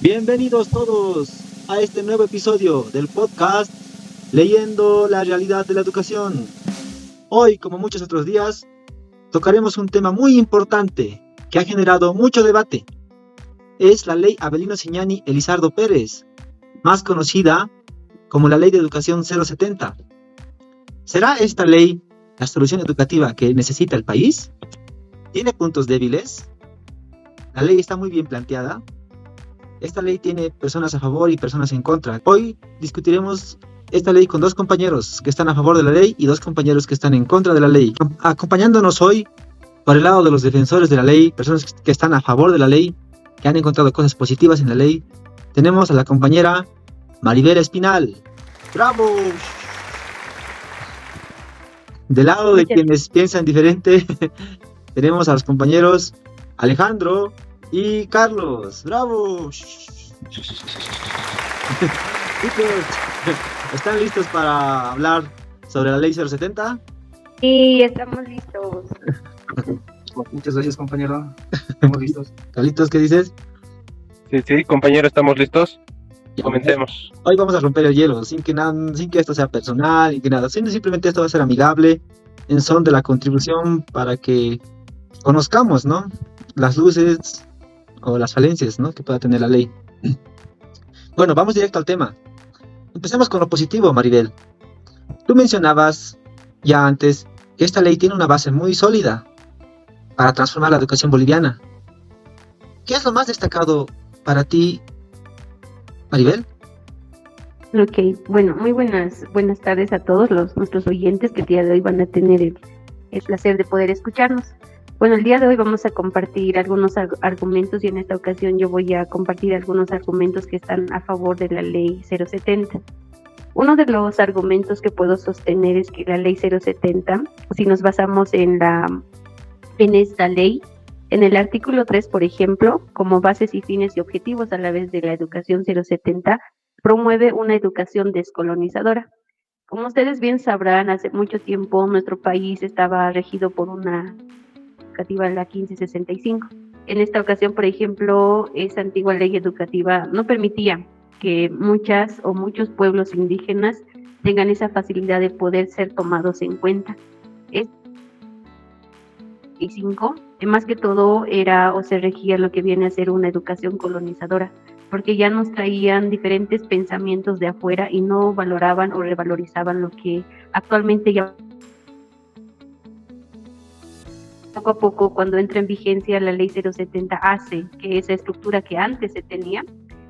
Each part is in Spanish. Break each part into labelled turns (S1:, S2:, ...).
S1: Bienvenidos todos a este nuevo episodio del podcast Leyendo la realidad de la educación. Hoy, como muchos otros días, tocaremos un tema muy importante que ha generado mucho debate. Es la Ley Avelino Cignani Elizardo Pérez, más conocida como la Ley de Educación 070. ¿Será esta ley la solución educativa que necesita el país? ¿Tiene puntos débiles? La ley está muy bien planteada. Esta ley tiene personas a favor y personas en contra. Hoy discutiremos esta ley con dos compañeros que están a favor de la ley y dos compañeros que están en contra de la ley. Acompañándonos hoy por el lado de los defensores de la ley, personas que están a favor de la ley, que han encontrado cosas positivas en la ley, tenemos a la compañera Maribel Espinal. ¡Bravo! Del lado de quienes piensan diferente, tenemos a los compañeros Alejandro y Carlos. ¡Bravo! Chicos, ¿están listos para hablar sobre la ley 070?
S2: Sí, estamos listos.
S3: Muchas gracias, compañero. Estamos listos.
S1: Carlitos, ¿qué dices?
S4: Sí, compañero, estamos listos. Comencemos.
S1: Hoy vamos a romper el hielo, sin que esto sea personal y que nada. Simplemente esto va a ser amigable, en son de la contribución para que conozcamos, ¿no?, las luces o las falencias, ¿no?, que pueda tener la ley. Bueno, vamos directo al tema. Empecemos con lo positivo, Maribel. Tú mencionabas ya antes que esta ley tiene una base muy sólida para transformar la educación boliviana. ¿Qué es lo más destacado para ti, Maribel?
S2: Ok, bueno, muy buenas tardes a todos nuestros oyentes que el día de hoy van a tener el placer de poder escucharnos. Bueno, el día de hoy vamos a compartir algunos argumentos y en esta ocasión yo voy a compartir algunos argumentos que están a favor de la ley 070. Uno de los argumentos que puedo sostener es que la ley 070, si nos basamos en esta ley, en el artículo 3, por ejemplo, como bases y fines y objetivos a la vez de la educación 070, promueve una educación descolonizadora. Como ustedes bien sabrán, hace mucho tiempo nuestro país estaba regido por una educativa, la 1565. En esta ocasión, por ejemplo, esa antigua ley educativa no permitía que muchas o muchos pueblos indígenas tengan esa facilidad de poder ser tomados en cuenta. Más que todo era o se regía lo que viene a ser una educación colonizadora, porque ya nos traían diferentes pensamientos de afuera y no valoraban o revalorizaban lo que actualmente ya poco a poco, cuando entra en vigencia la ley 070, hace que esa estructura que antes se tenía,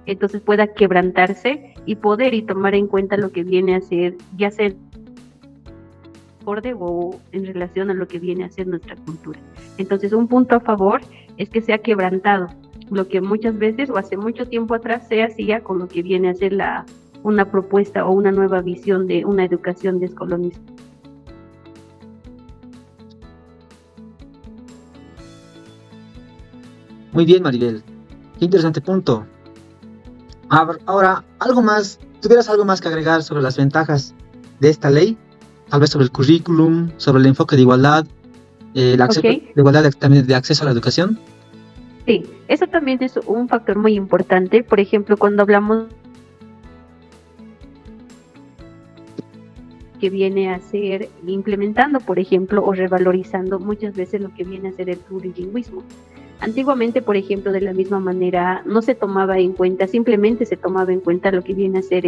S2: entonces pueda quebrantarse y poder y tomar en cuenta lo que viene a ser, ya sea o en relación a lo que viene a ser nuestra cultura. Entonces, un punto a favor es que se ha quebrantado lo que muchas veces o hace mucho tiempo atrás se hacía con lo que viene a ser una propuesta o una nueva visión de una educación descolonizada.
S1: Muy bien, Maribel. Qué interesante punto. Ahora, ¿tuvieras algo más que agregar sobre las ventajas de esta ley? Tal vez sobre el currículum, sobre el enfoque de igualdad, de igualdad también de acceso a la educación.
S2: Sí, eso también es un factor muy importante. Por ejemplo, cuando hablamos que viene a ser implementando, por ejemplo, o revalorizando muchas veces lo que viene a ser el plurilingüismo. Antiguamente, por ejemplo, de la misma manera, no se tomaba en cuenta, simplemente se tomaba en cuenta lo que viene a ser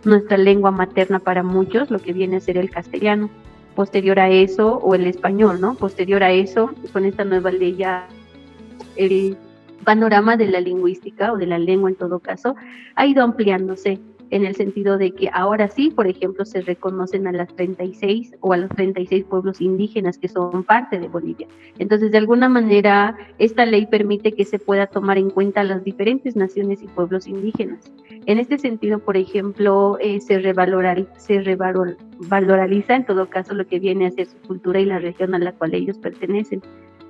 S2: nuestra lengua materna para muchos, lo que viene a ser el castellano. Posterior a eso, o el español, ¿no? Posterior a eso, con esta nueva ley ya el panorama de la lingüística o de la lengua en todo caso ha ido ampliándose en el sentido de que ahora sí, por ejemplo, se reconocen a las 36 o a los 36 pueblos indígenas que son parte de Bolivia. Entonces, de alguna manera, esta ley permite que se pueda tomar en cuenta las diferentes naciones y pueblos indígenas. En este sentido, por ejemplo, se revaloriza en todo caso lo que viene a ser su cultura y la región a la cual ellos pertenecen.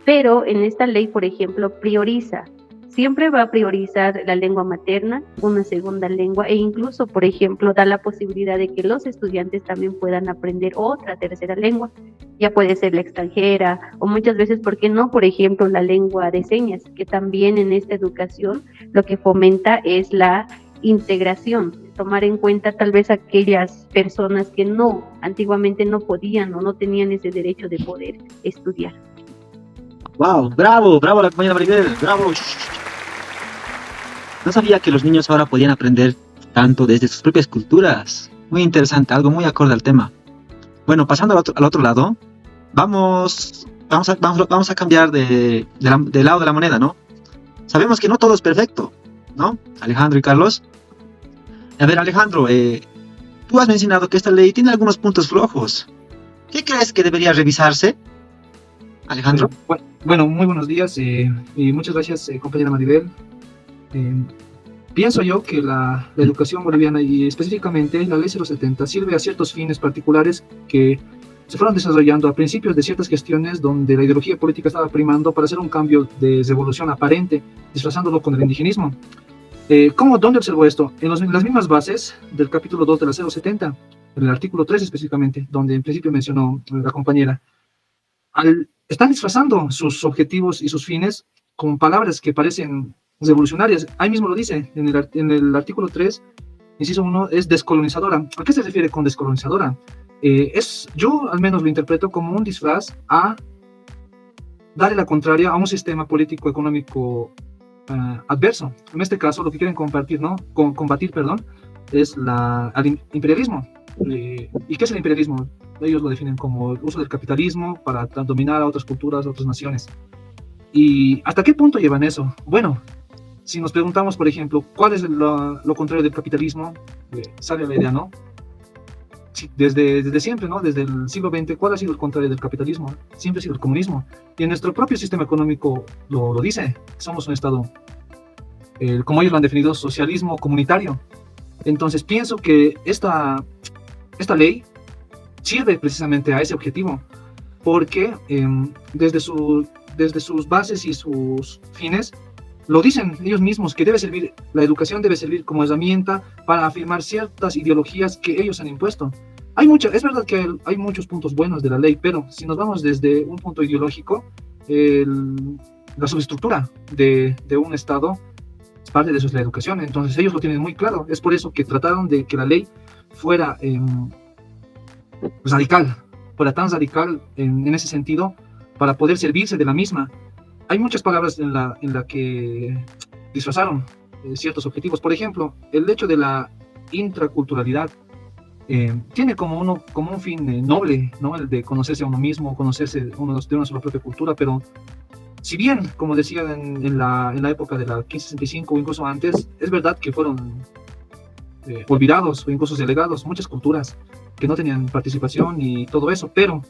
S2: Pero en esta ley, por ejemplo, prioriza siempre va a priorizar la lengua materna, una segunda lengua, e incluso, por ejemplo, da la posibilidad de que los estudiantes también puedan aprender otra tercera lengua. Ya puede ser la extranjera, o muchas veces, ¿por qué no? Por ejemplo, la lengua de señas, que también en esta educación lo que fomenta es la integración, tomar en cuenta tal vez aquellas personas que antiguamente no podían o no tenían ese derecho de poder estudiar.
S1: Wow, bravo, bravo la compañera Maribel, bravo. No sabía que los niños ahora podían aprender tanto desde sus propias culturas. Muy interesante, algo muy acorde al tema. Bueno, pasando al otro lado, vamos a cambiar del lado de la moneda, ¿no? Sabemos que no todo es perfecto, ¿no? Alejandro y Carlos. A ver, Alejandro, tú has mencionado que esta ley tiene algunos puntos flojos. ¿Qué crees que debería revisarse, Alejandro?
S3: Bueno, muy buenos días y muchas gracias, compañera Maribel. Pienso yo que la educación boliviana y específicamente la ley 070 sirve a ciertos fines particulares que se fueron desarrollando a principios de ciertas gestiones donde la ideología política estaba primando para hacer un cambio de revolución aparente, disfrazándolo con el indigenismo. ¿Dónde observo esto? En las mismas bases del capítulo 2 de la 070, en el artículo 3 específicamente, donde en principio mencionó la compañera, están disfrazando sus objetivos y sus fines con palabras que parecen revolucionarias. Ahí mismo lo dice, en el artículo 3, inciso 1, es descolonizadora. ¿A qué se refiere con descolonizadora? Yo al menos lo interpreto como un disfraz a darle la contraria a un sistema político-económico adverso. En este caso, lo que quieren combatir, es al imperialismo. ¿Y qué es el imperialismo? Ellos lo definen como el uso del capitalismo para dominar a otras culturas, a otras naciones. ¿Y hasta qué punto llevan eso? Bueno, si nos preguntamos, por ejemplo, ¿cuál es lo contrario del capitalismo? Sale la idea, ¿no? Sí, desde siempre, ¿no? Desde el siglo XX, ¿cuál ha sido el contrario del capitalismo? Siempre ha sido el comunismo. Y en nuestro propio sistema económico lo dice. Somos un Estado, como ellos lo han definido, socialismo comunitario. Entonces pienso que esta ley sirve precisamente a ese objetivo, porque desde sus bases y sus fines, lo dicen ellos mismos, que la educación debe servir como herramienta para afirmar ciertas ideologías que ellos han impuesto. Es verdad que hay muchos puntos buenos de la ley, pero si nos vamos desde un punto ideológico, la subestructura de un Estado es parte de eso, es la educación. Entonces ellos lo tienen muy claro. Es por eso que trataron de que la ley fuera fuera tan radical en ese sentido, para poder servirse de la misma. Hay muchas palabras en la que disfrazaron ciertos objetivos. Por ejemplo, el hecho de la intraculturalidad tiene como un fin noble, ¿no? El de conocerse a uno mismo, conocerse de una sola propia cultura, pero si bien, como decía en la época de la 1565 o incluso antes, es verdad que fueron olvidados o incluso delegados muchas culturas que no tenían participación y todo eso, pero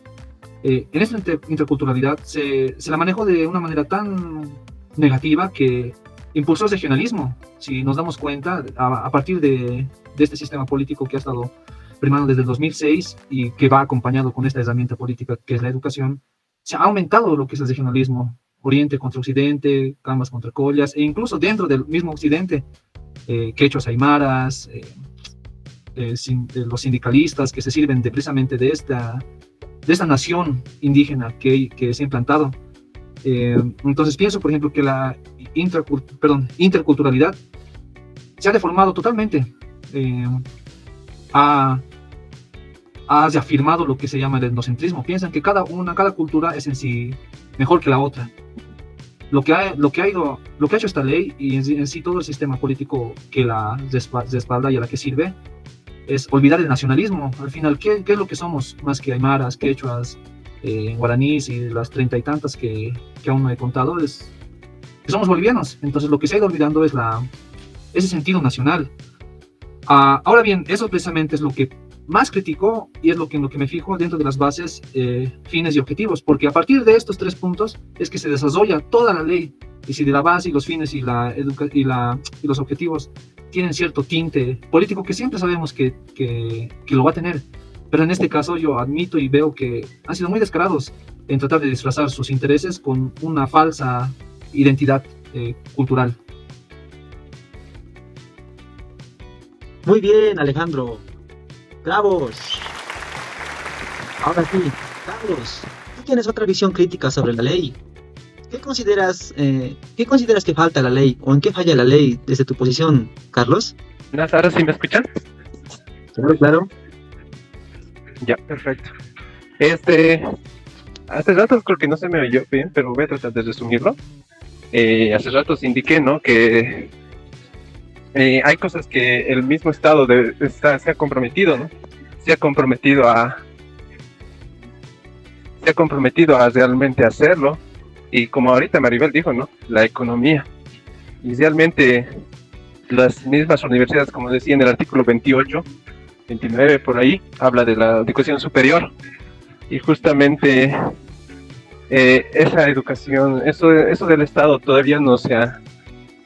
S3: en esta interculturalidad se la manejó de una manera tan negativa que impulsó el regionalismo. Si nos damos cuenta, a partir de este sistema político que ha estado primando desde el 2006 y que va acompañado con esta herramienta política que es la educación, se ha aumentado lo que es el regionalismo, Oriente contra Occidente, Cambas contra Collas, e incluso dentro del mismo Occidente, quechuas aymaras, los sindicalistas que se sirven precisamente de esta nación indígena que se ha implantado. Entonces pienso, por ejemplo, que la interculturalidad se ha deformado totalmente. Ha reafirmado lo que se llama el etnocentrismo. Piensan que cada cultura es en sí mejor que la otra. Lo que ha hecho esta ley y en sí todo el sistema político que la respalda y a la que sirve es olvidar el nacionalismo. Al final, ¿qué es lo que somos? Más que aymaras, quechuas, guaraníes y las 30 y tantas que aún no he contado, es que somos bolivianos. Entonces lo que se ha ido olvidando es ese sentido nacional. Ahora bien, eso precisamente es lo que más critico y es en lo que me fijo dentro de las bases, fines y objetivos, porque a partir de estos 3 puntos es que se desarrolla toda la ley. Y si de la base y los fines y los objetivos tienen cierto tinte político, que siempre sabemos que lo va a tener, pero en este caso yo admito y veo que han sido muy descarados en tratar de disfrazar sus intereses con una falsa identidad cultural.
S1: Muy bien, Alejandro. Bravos. Ahora sí, Carlos, tú tienes otra visión crítica sobre la ley. Qué consideras que falta la ley o en qué falla la ley desde tu posición, Carlos?
S4: ¿Ahora sí me escuchan?
S1: Claro, claro.
S4: Ya, perfecto. Hace rato creo que no se me oyó bien, pero voy a tratar de resumirlo. Hace rato indiqué, ¿no? Que hay cosas que el mismo Estado se ha comprometido, ¿no? Se ha comprometido a realmente hacerlo. Y como ahorita Maribel dijo, ¿no? La economía. Y realmente las mismas universidades, como decía en el artículo 28, 29 por ahí, habla de la educación superior. Y justamente esa educación, eso del Estado todavía no se ha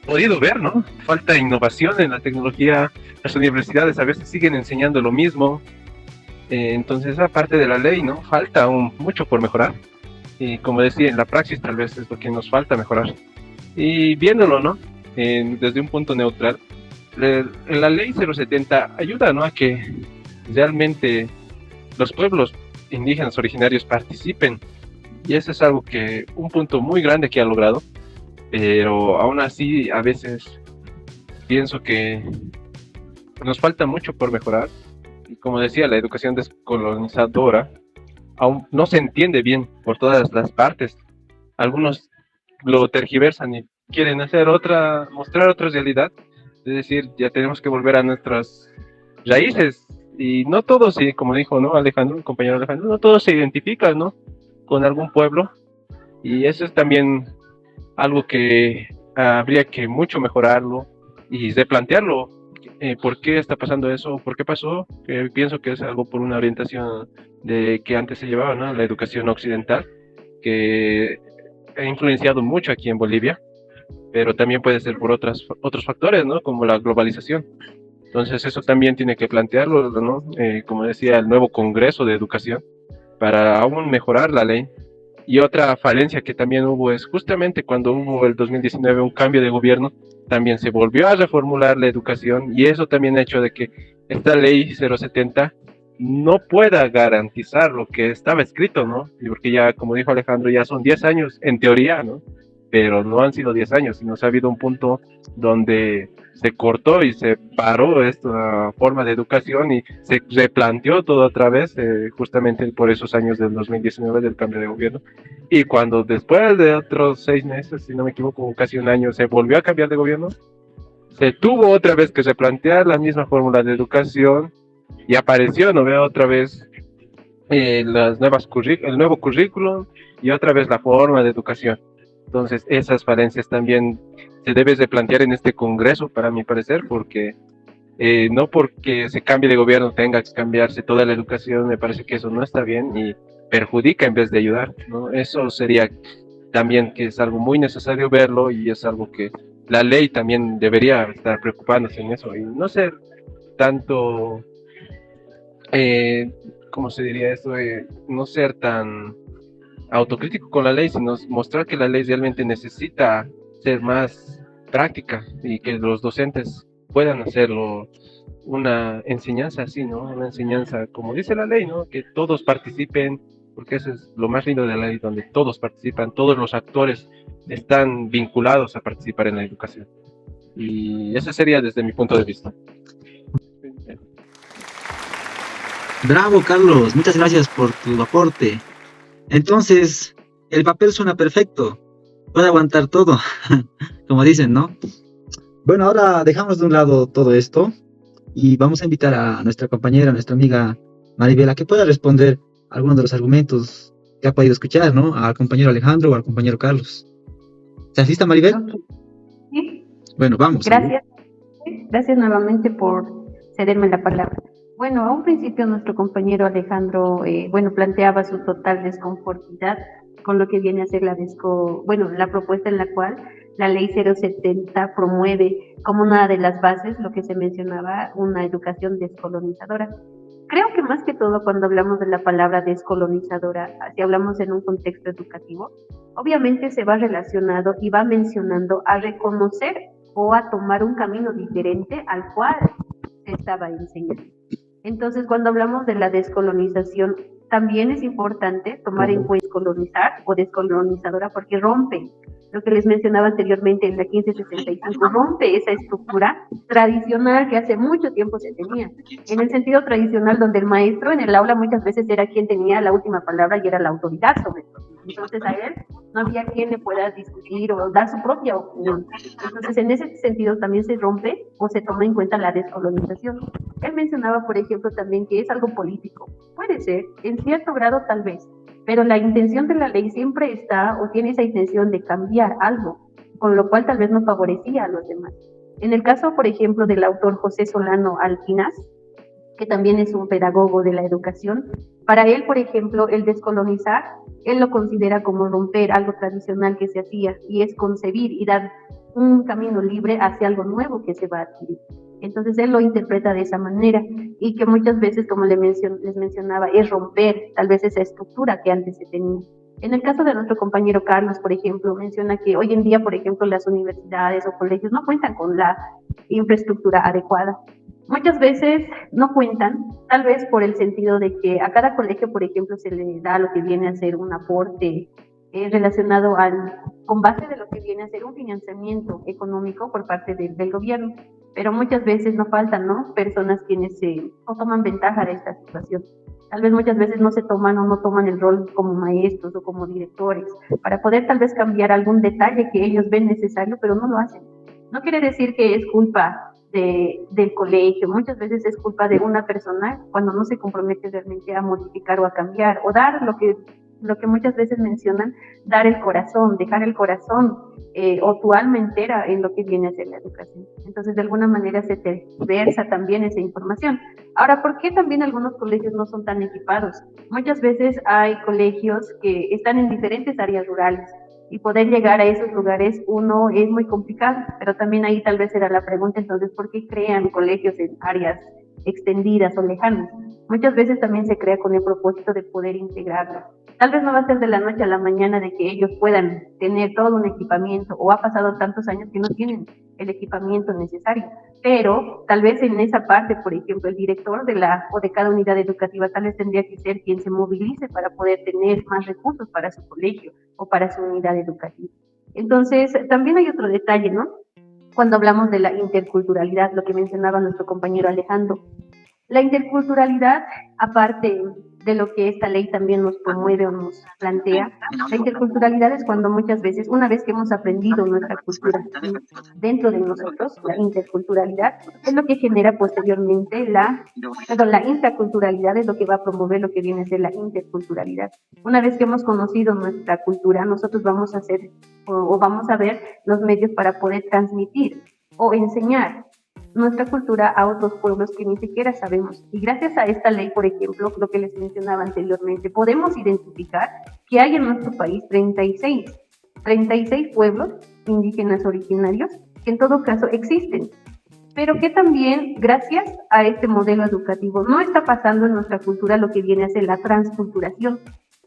S4: podido ver, ¿no? Falta innovación en la tecnología, las universidades a veces siguen enseñando lo mismo, entonces esa parte de la ley, ¿no? Falta aún mucho por mejorar, y como decía, en la praxis tal vez es lo que nos falta mejorar. Y viéndolo, ¿no? Desde un punto neutral, la ley 070 ayuda, ¿no? A que realmente los pueblos indígenas originarios participen, y eso es algo que, un punto muy grande que ha logrado, pero aún así a veces pienso que nos falta mucho por mejorar. Y como decía, la educación descolonizadora aún no se entiende bien por todas las partes. Algunos lo tergiversan y quieren mostrar otra realidad, es decir, ya tenemos que volver a nuestras raíces. Y no todos, como dijo, ¿no? Alejandro, el compañero Alejandro, no todos se identifican, ¿no? Con algún pueblo, y eso es también algo que habría que mucho mejorarlo y replantearlo. ¿Por qué está pasando eso? ¿Por qué pasó? Pienso que es algo por una orientación de que antes se llevaba, ¿no? La educación occidental, que ha influenciado mucho aquí en Bolivia, pero también puede ser por otros factores, ¿no? Como la globalización. Entonces eso también tiene que plantearlo, ¿no? Como decía, el nuevo Congreso de Educación, para aún mejorar la ley. Y otra falencia que también hubo es justamente cuando hubo el 2019 un cambio de gobierno, también se volvió a reformular la educación, y eso también ha hecho de que esta ley 070 no pueda garantizar lo que estaba escrito, ¿no? Y porque ya, como dijo Alejandro, ya son 10 años en teoría, ¿no? Pero no han sido 10 años, sino se ha habido un punto donde se cortó y se paró esta forma de educación y se replanteó todo otra vez, justamente por esos años del 2019 del cambio de gobierno. Y cuando después de otros 6 meses, si no me equivoco, casi un año, se volvió a cambiar de gobierno, se tuvo otra vez que replantear la misma fórmula de educación, y apareció, no veo, otra vez el nuevo currículum y otra vez la forma de educación. Entonces esas falencias también se debe de plantear en este Congreso, para mi parecer, porque no porque se cambie de gobierno tenga que cambiarse toda la educación. Me parece que eso no está bien y perjudica en vez de ayudar, ¿no? Eso sería también que es algo muy necesario verlo, y es algo que la ley también debería estar preocupándose en eso y no ser tanto, ¿cómo se diría esto? No ser tan autocrítico con la ley, sino mostrar que la ley realmente necesita ser más práctica y que los docentes puedan hacerlo una enseñanza así, ¿no? Una enseñanza, como dice la ley, ¿no? Que todos participen, porque eso es lo más lindo de la ley, donde todos participan, todos los actores están vinculados a participar en la educación. Y eso sería desde mi punto de vista.
S1: Bravo, Carlos. Muchas gracias por tu aporte. Entonces, el papel suena perfecto. Puede aguantar todo, como dicen, ¿no? Bueno, ahora dejamos de un lado todo esto y vamos a invitar a nuestra compañera, a nuestra amiga Maribel, a que pueda responder algunos de los argumentos que ha podido escuchar, ¿no? Al compañero Alejandro o al compañero Carlos. ¿Estás lista, Maribel?
S2: Sí,
S1: Bueno, vamos.
S2: gracias. Gracias nuevamente por cederme la palabra. Bueno, a un principio nuestro compañero Alejandro, planteaba su total desconformidad con lo que viene a ser la propuesta en la cual la ley 070 promueve como una de las bases, lo que se mencionaba, una educación descolonizadora. Creo que más que todo cuando hablamos de la palabra descolonizadora, si hablamos en un contexto educativo, obviamente se va relacionado y va mencionando a reconocer o a tomar un camino diferente al cual se estaba enseñando. Entonces, cuando hablamos de la descolonización, también es importante tomar en cuenta colonizar o descolonizadora porque rompe lo que les mencionaba anteriormente en la 1565, rompe esa estructura tradicional que hace mucho tiempo se tenía. En el sentido tradicional, donde el maestro en el aula muchas veces era quien tenía la última palabra y era la autoridad sobre todo. Entonces a él no había quien le pueda discutir o dar su propia opinión. Entonces en ese sentido también se rompe o se toma en cuenta la descolonización. Él mencionaba, por ejemplo, también que es algo político. Puede ser, en cierto grado tal vez, pero la intención de la ley siempre está o tiene esa intención de cambiar algo, con lo cual tal vez no favorecía a los demás. En el caso, por ejemplo, del autor José Solano Alpinas, que también es un pedagogo de la educación, para él, por ejemplo, el descolonizar, él lo considera como romper algo tradicional que se hacía y es concebir y dar un camino libre hacia algo nuevo que se va a adquirir. Entonces él lo interpreta de esa manera y que muchas veces, como les mencionaba, es romper tal vez esa estructura que antes se tenía. En el caso de nuestro compañero Carlos, por ejemplo, menciona que hoy en día, por ejemplo, las universidades o colegios no cuentan con la infraestructura adecuada. Muchas veces no cuentan, tal vez por el sentido de que a cada colegio, por ejemplo, se le da lo que viene a ser un aporte relacionado con base de lo que viene a ser un financiamiento económico por parte del gobierno. Pero muchas veces no faltan, ¿no? Personas quienes o toman ventaja de esta situación. Tal vez muchas veces no se toman o no toman el rol como maestros o como directores para poder tal vez cambiar algún detalle que ellos ven necesario, pero no lo hacen. No quiere decir que es culpa del colegio, muchas veces es culpa de una persona cuando no se compromete realmente a modificar o a cambiar o dar lo que muchas veces mencionan, dar el corazón, dejar el corazón o tu alma entera en lo que viene a ser la educación. Entonces, de alguna manera se tergiversa también esa información. Ahora, ¿por qué también algunos colegios no son tan equipados? Muchas veces hay colegios que están en diferentes áreas rurales y poder llegar a esos lugares uno es muy complicado, pero también ahí tal vez será la pregunta, entonces, ¿por qué crean colegios en áreas extendidas o lejanas? Muchas veces también se crea con el propósito de poder integrarlo. Tal vez no va a ser de la noche a la mañana de que ellos puedan tener todo un equipamiento o ha pasado tantos años que no tienen el equipamiento necesario, pero tal vez en esa parte, por ejemplo, el director de cada unidad educativa tal vez tendría que ser quien se movilice para poder tener más recursos para su colegio o para su unidad educativa. Entonces, también hay otro detalle, ¿no? Cuando hablamos de la interculturalidad, lo que mencionaba nuestro compañero Alejandro, la interculturalidad, aparte de lo que esta ley también nos promueve o nos plantea, la interculturalidad es cuando muchas veces, una vez que hemos aprendido nuestra cultura dentro de nosotros, la interculturalidad es lo que genera posteriormente la intraculturalidad es lo que va a promover lo que viene a ser la interculturalidad. Una vez que hemos conocido nuestra cultura, nosotros vamos a hacer o vamos a ver los medios para poder transmitir o enseñar nuestra cultura a otros pueblos que ni siquiera sabemos. Y gracias a esta ley, por ejemplo, lo que les mencionaba anteriormente, podemos identificar que hay en nuestro país 36 pueblos indígenas originarios que en todo caso existen, pero que también, gracias a este modelo educativo, no está pasando en nuestra cultura lo que viene a ser la transculturación.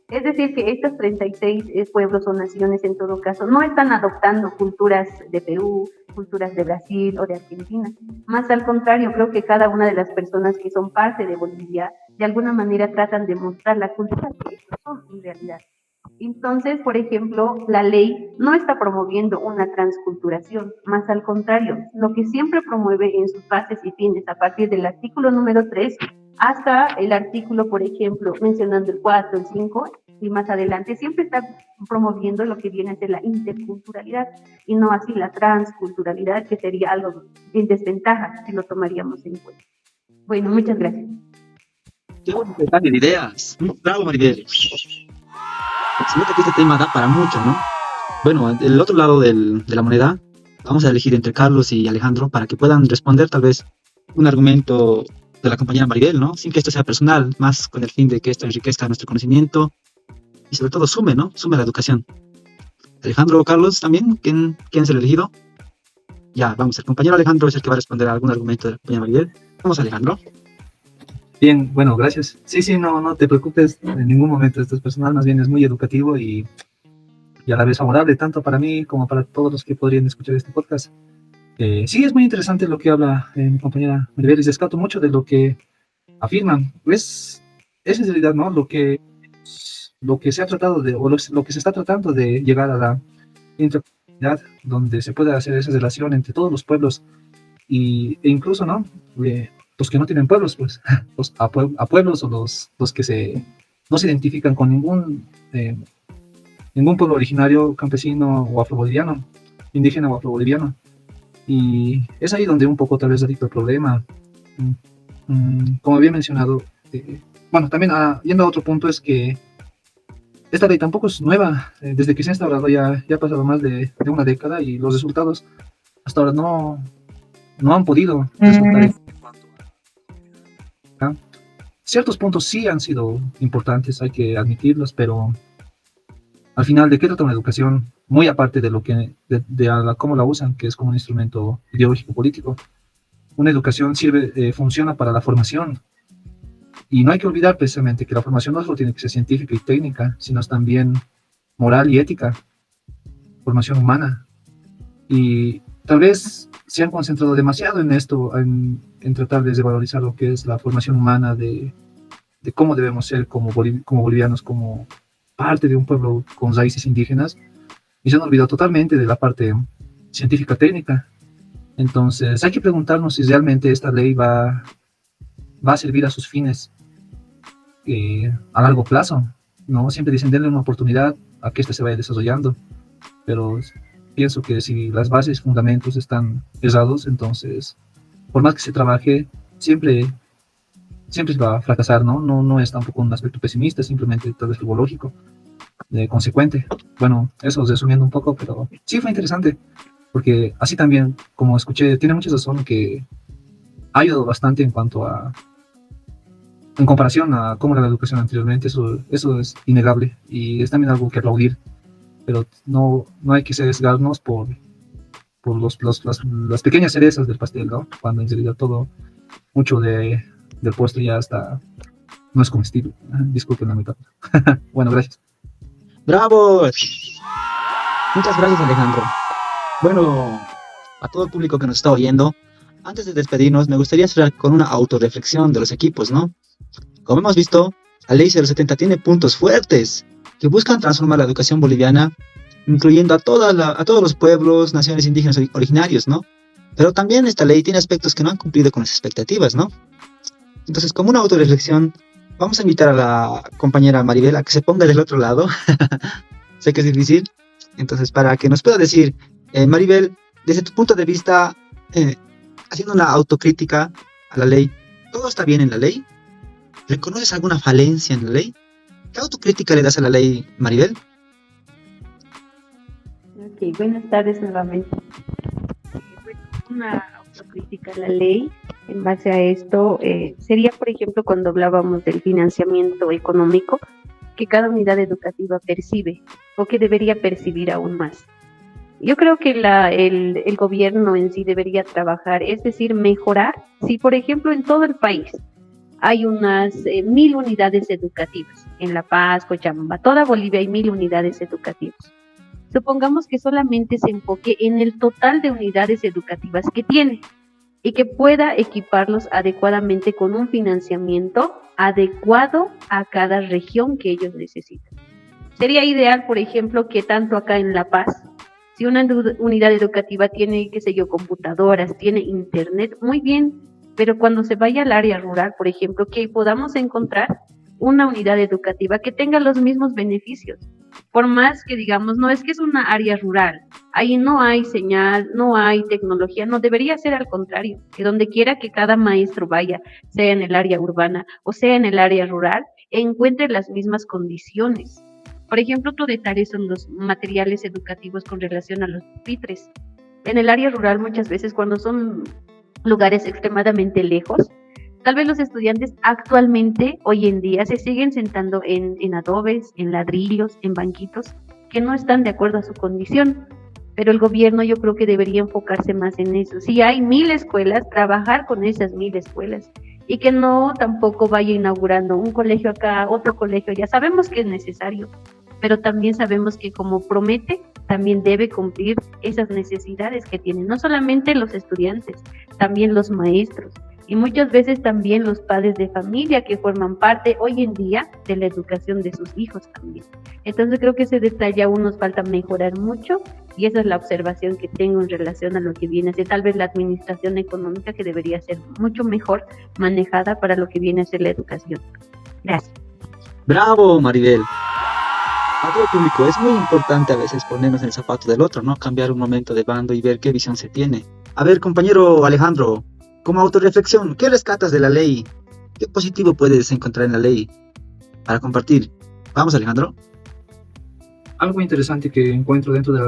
S2: Es decir, que estos 36 pueblos o naciones, en todo caso, no están adoptando culturas de Perú, culturas de Brasil o de Argentina. Más al contrario, creo que cada una de las personas que son parte de Bolivia, de alguna manera tratan de mostrar la cultura que ellos son en realidad. Entonces, por ejemplo, la ley no está promoviendo una transculturación, más al contrario, lo que siempre promueve en sus bases y fines, a partir del artículo número 3 hasta el artículo, por ejemplo, mencionando el 4, el 5 y más adelante, siempre está promoviendo lo que viene a ser la interculturalidad y no así la transculturalidad, que sería algo en desventaja si lo tomaríamos en cuenta. Bueno, muchas gracias.
S1: Qué buen intercambio de ideas. Bravo, Maribel. Se nota que este tema da para mucho, ¿no? Bueno, del otro lado de la moneda, vamos a elegir entre Carlos y Alejandro para que puedan responder tal vez un argumento de la compañera Maribel, ¿no? Sin que esto sea personal, más con el fin de que esto enriquezca nuestro conocimiento y sobre todo sume, ¿no? Sume a la educación. Alejandro o Carlos también, ¿quién es el elegido? Ya, vamos, el compañero Alejandro es el que va a responder a algún argumento de la compañera Maribel. Vamos, Alejandro.
S3: Bien, bueno, gracias. Sí, no te preocupes en ningún momento, esto es personal, más bien es muy educativo y y a la vez favorable, tanto para mí como para todos los que podrían escuchar este podcast. Sí, es muy interesante lo que habla mi compañera Maribel, y rescato mucho de lo que afirman. Es en realidad, ¿no? Lo que se ha tratado de, o lo que se está tratando de llegar a la intercomunidad, donde se pueda hacer esa relación entre todos los pueblos e incluso, ¿no? Los que no tienen pueblos, pues, a pueblos, o los que no se identifican con ningún pueblo originario, campesino o afroboliviano, indígena o afroboliviano. Y es ahí donde un poco tal vez radica el problema. Como había mencionado, bueno, también yendo a otro punto, es que esta ley tampoco es nueva. Desde que se ha instaurado ya ha pasado más de una década, y los resultados hasta ahora no han podido resultar. Ciertos puntos sí han sido importantes, hay que admitirlos, pero al final, ¿de qué trata una educación? Muy aparte de cómo la usan, que es como un instrumento ideológico político. Una educación funciona para la formación. Y no hay que olvidar precisamente que la formación no solo tiene que ser científica y técnica, sino también moral y ética, formación humana. Y tal vez se han concentrado demasiado en esto, en tratar de valorizar lo que es la formación humana, de cómo debemos ser como bolivianos, como parte de un pueblo con raíces indígenas, y se han olvidado totalmente de la parte científica técnica. Entonces hay que preguntarnos si realmente esta ley va a servir a sus fines a largo plazo, ¿no? Siempre dicen, denle una oportunidad a que éste se vaya desarrollando, pero pienso que si las bases, fundamentos están errados, entonces, por más que se trabaje, siempre va a fracasar, ¿no? No es tampoco un aspecto pesimista, simplemente tal vez algo lógico, consecuente. Bueno, eso resumiendo un poco, pero sí fue interesante, porque así también, como escuché, tiene mucha razón, que ha ayudado bastante en comparación a cómo era la educación anteriormente. Eso es innegable, y es también algo que aplaudir, pero no hay que sesgarnos por las pequeñas cerezas del pastel, ¿no? Cuando en realidad mucho del postre ya no es comestible. Disculpen la metáfora. Bueno, gracias.
S1: ¡Bravo! Muchas gracias, Alejandro. Bueno, a todo el público que nos está oyendo, antes de despedirnos, me gustaría cerrar con una autorreflexión de los equipos, ¿no? Como hemos visto, la Ley 070 tiene puntos fuertes que buscan transformar la educación boliviana, incluyendo a todos los pueblos, naciones indígenas originarios, ¿no? Pero también esta ley tiene aspectos que no han cumplido con las expectativas, ¿no? Entonces, como una autorreflexión, vamos a invitar a la compañera Maribel a que se ponga del otro lado. Sé que es difícil. Entonces, para que nos pueda decir, Maribel, desde tu punto de vista, haciendo una autocrítica a la ley, ¿todo está bien en la ley? ¿Reconoces alguna falencia en la ley? ¿Qué autocrítica le das a la ley, Maribel?
S2: Ok, buenas tardes nuevamente. Una autocrítica a la ley, en base a esto, sería, por ejemplo, cuando hablábamos del financiamiento económico que cada unidad educativa percibe o que debería percibir aún más. Yo creo que el gobierno en sí debería trabajar, es decir, mejorar. Si, por ejemplo, en todo el país hay unas 1000 unidades educativas, en La Paz, Cochabamba, toda Bolivia hay 1000 unidades educativas. Supongamos que solamente se enfoque en el total de unidades educativas que tiene y que pueda equiparlos adecuadamente con un financiamiento adecuado a cada región que ellos necesitan. Sería ideal, por ejemplo, que tanto acá en La Paz, si una unidad educativa tiene, qué sé yo, computadoras, tiene internet, muy bien, pero cuando se vaya al área rural, por ejemplo, que podamos encontrar una unidad educativa que tenga los mismos beneficios. Por más que digamos, no es que es una área rural, ahí no hay señal, no hay tecnología, no, debería ser al contrario, que donde quiera que cada maestro vaya, sea en el área urbana o sea en el área rural, encuentre las mismas condiciones. Por ejemplo, otro detalle son los materiales educativos con relación a los pupitres. En el área rural muchas veces cuando son lugares extremadamente lejos, tal vez los estudiantes actualmente, hoy en día, se siguen sentando en adobes, en ladrillos, en banquitos, que no están de acuerdo a su condición. Pero el gobierno yo creo que debería enfocarse más en eso. Si hay 1000 escuelas, trabajar con esas 1000 escuelas. Y que no tampoco vaya inaugurando un colegio acá, otro colegio allá. Sabemos que es necesario, pero también sabemos que como promete, también debe cumplir esas necesidades que tienen, no solamente los estudiantes, también los maestros y muchas veces también los padres de familia que forman parte hoy en día de la educación de sus hijos también. Entonces creo que ese detalle aún nos falta mejorar mucho y esa es la observación que tengo en relación a lo que viene a ser tal vez la administración económica, que debería ser mucho mejor manejada para lo que viene a ser la educación. Gracias.
S1: Bravo, Maribel. A todo público, es muy importante a veces ponernos en el zapato del otro, ¿no? Cambiar un momento de bando y ver qué visión se tiene. A ver, compañero Alejandro, como autorreflexión, ¿qué rescatas de la ley? ¿Qué positivo puedes encontrar en la ley para compartir? Vamos, Alejandro.
S3: Algo interesante que encuentro dentro de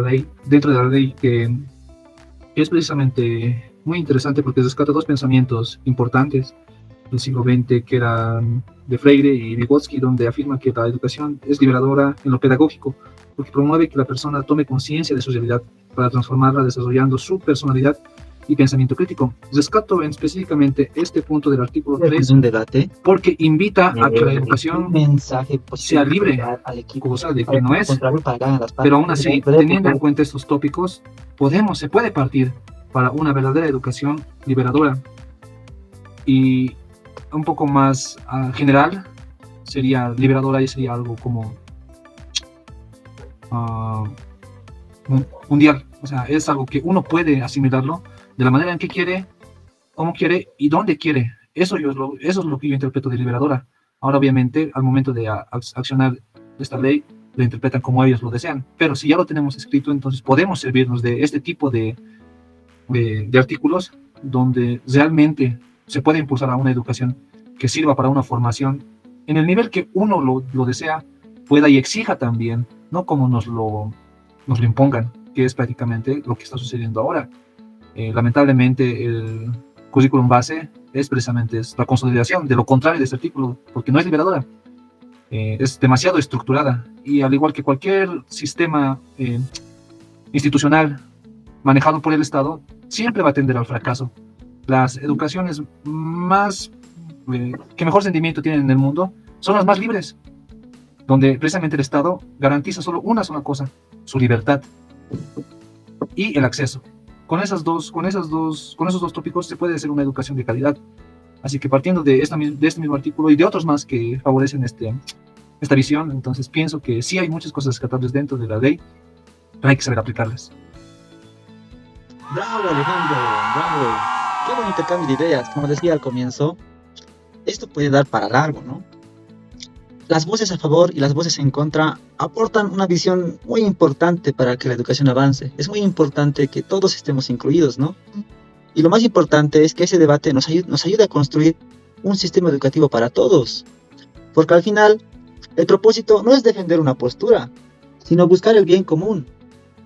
S3: la ley que es precisamente muy interesante porque rescata dos pensamientos importantes del siglo XX, que eran de Freire y Vygotsky, donde afirma que la educación es liberadora en lo pedagógico, porque promueve que la persona tome conciencia de su realidad para transformarla desarrollando su personalidad y pensamiento crítico. Rescato específicamente este punto del artículo 3
S1: un debate
S3: porque invita a que la educación
S1: mensaje
S3: sea libre,
S1: al equipo,
S3: cosa de que no es, pero aún así, teniendo en cuenta estos tópicos, se puede partir para una verdadera educación liberadora. Y un poco más general, sería liberadora y sería algo como mundial. O sea, es algo que uno puede asimilarlo de la manera en que quiere, cómo quiere y dónde quiere. Eso es lo que yo interpreto de liberadora. Ahora, obviamente, al momento de accionar esta ley, lo interpretan como ellos lo desean. Pero si ya lo tenemos escrito, entonces podemos servirnos de este tipo de artículos donde realmente se puede impulsar a una educación que sirva para una formación en el nivel que uno lo desea, pueda y exija también, no como nos lo impongan, que es prácticamente lo que está sucediendo ahora. Lamentablemente el currículum base es precisamente la consolidación de lo contrario de este artículo, porque no es liberadora, es demasiado estructurada, y al igual que cualquier sistema institucional manejado por el Estado, siempre va a tender al fracaso. Las educaciones que mejor sentimiento tienen en el mundo son las más libres, donde precisamente el Estado garantiza solo una sola cosa: su libertad y el acceso. Con esos dos tópicos se puede hacer una educación de calidad. Así que partiendo de este mismo artículo y de otros más que favorecen esta visión, entonces pienso que sí hay muchas cosas rescatables dentro de la ley, pero hay que saber aplicarlas.
S1: Bravo, Alejandro, bravo. Qué buen intercambio de ideas. Como decía al comienzo, esto puede dar para largo, ¿no? Las voces a favor y las voces en contra aportan una visión muy importante para que la educación avance. Es muy importante que todos estemos incluidos, ¿no? Y lo más importante es que ese debate nos ayude a construir un sistema educativo para todos. Porque al final, el propósito no es defender una postura, sino buscar el bien común.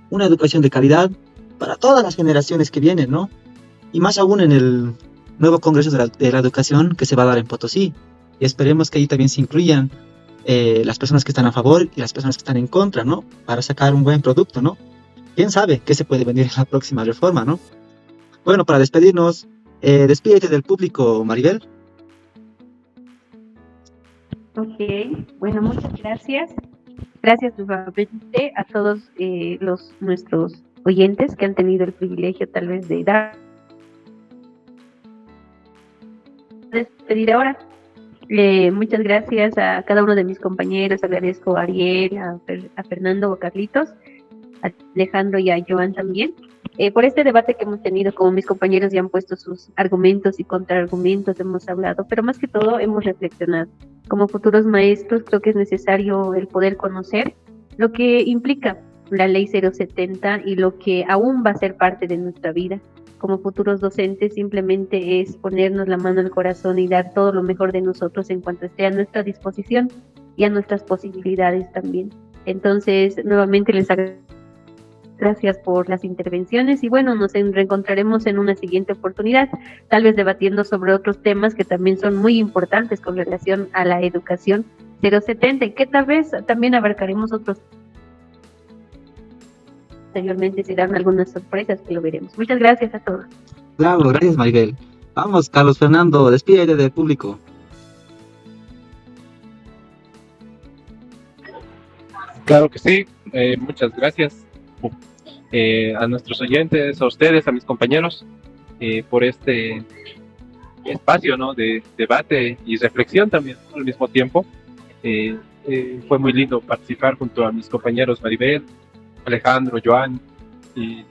S1: Una educación de calidad para todas las generaciones que vienen, ¿no? Y más aún en el nuevo Congreso de la Educación que se va a dar en Potosí. Y esperemos que ahí también se incluyan las personas que están a favor y las personas que están en contra, ¿no? Para sacar un buen producto, ¿no? ¿Quién sabe qué se puede venir en la próxima reforma, ¿no? Bueno, para despedirnos, despídete del público, Maribel.
S2: Ok, bueno, muchas gracias. Gracias nuevamente a todos nuestros oyentes que han tenido el privilegio tal vez de despedir ahora. Muchas gracias a cada uno de mis compañeros, agradezco a Ariel, a Fernando o Carlitos, a Alejandro y a Joan también, por este debate que hemos tenido. Como mis compañeros ya han puesto sus argumentos y contraargumentos, hemos hablado, pero más que todo hemos reflexionado. Como futuros maestros creo que es necesario el poder conocer lo que implica la ley 070 y lo que aún va a ser parte de nuestra vida. Como futuros docentes simplemente es ponernos la mano al corazón y dar todo lo mejor de nosotros en cuanto esté a nuestra disposición y a nuestras posibilidades también. Entonces, nuevamente les agradezco. Gracias por las intervenciones y bueno, nos reencontraremos en una siguiente oportunidad, tal vez debatiendo sobre otros temas que también son muy importantes con relación a la educación 070 y que tal vez también abarcaremos otros. Posteriormente serán algunas sorpresas que lo veremos. Muchas gracias a todos.
S1: Bravo, gracias, Maribel. Vamos, Carlos Fernando, despídete del público.
S4: Claro que sí, muchas gracias a nuestros oyentes, a ustedes, a mis compañeros, por este espacio, ¿no?, de debate y reflexión también, ¿no?, al mismo tiempo. Fue muy lindo participar junto a mis compañeros Maribel, Alejandro, Joan y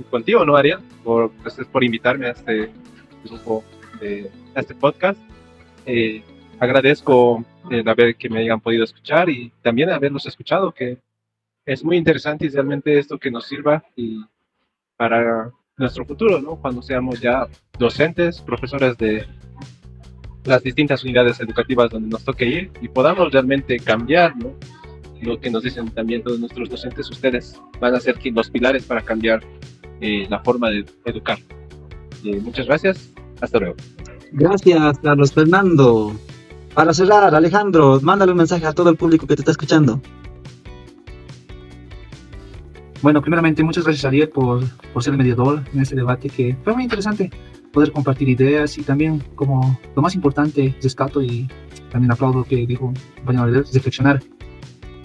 S4: contigo, ¿no, Ariel? Por invitarme a este grupo, a este podcast. Agradezco que me hayan podido escuchar y también haberlos escuchado, que es muy interesante y realmente esto que nos sirva y para nuestro futuro, ¿no? Cuando seamos ya docentes, profesores de las distintas unidades educativas donde nos toque ir y podamos realmente cambiar, ¿no?, lo que nos dicen también todos nuestros docentes. Ustedes van a ser los pilares para cambiar la forma de educar. Muchas gracias, hasta luego.
S1: Gracias, Carlos Fernando. Para cerrar, Alejandro, mándale un mensaje a todo el público que te está escuchando.
S3: Bueno, primeramente, muchas gracias, Ariel, por ser el mediador en este debate, que fue muy interesante poder compartir ideas y también, como lo más importante, rescato y también aplaudo que dijo el compañero Ariel, reflexionar,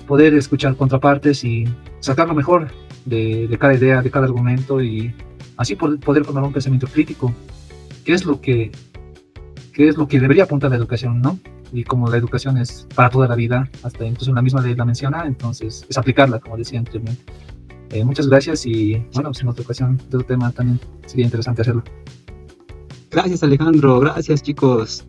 S3: poder escuchar contrapartes y sacar lo mejor de cada idea, de cada argumento, y así poder formar un pensamiento crítico, que es lo que debería apuntar la educación, ¿no? Y como la educación es para toda la vida, hasta incluso la misma ley la menciona, entonces es aplicarla, como decía anteriormente. Muchas gracias y bueno, pues en otra ocasión de otro tema también sería interesante hacerlo.
S1: Gracias, Alejandro. Gracias, chicos.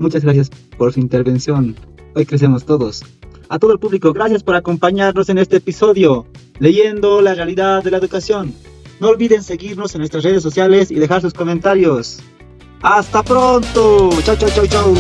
S1: Muchas gracias por su intervención. Hoy crecemos todos. A todo el público, gracias por acompañarnos en este episodio, leyendo la realidad de la educación. No olviden seguirnos en nuestras redes sociales y dejar sus comentarios. ¡Hasta pronto! ¡Chao, chao, chao, chao!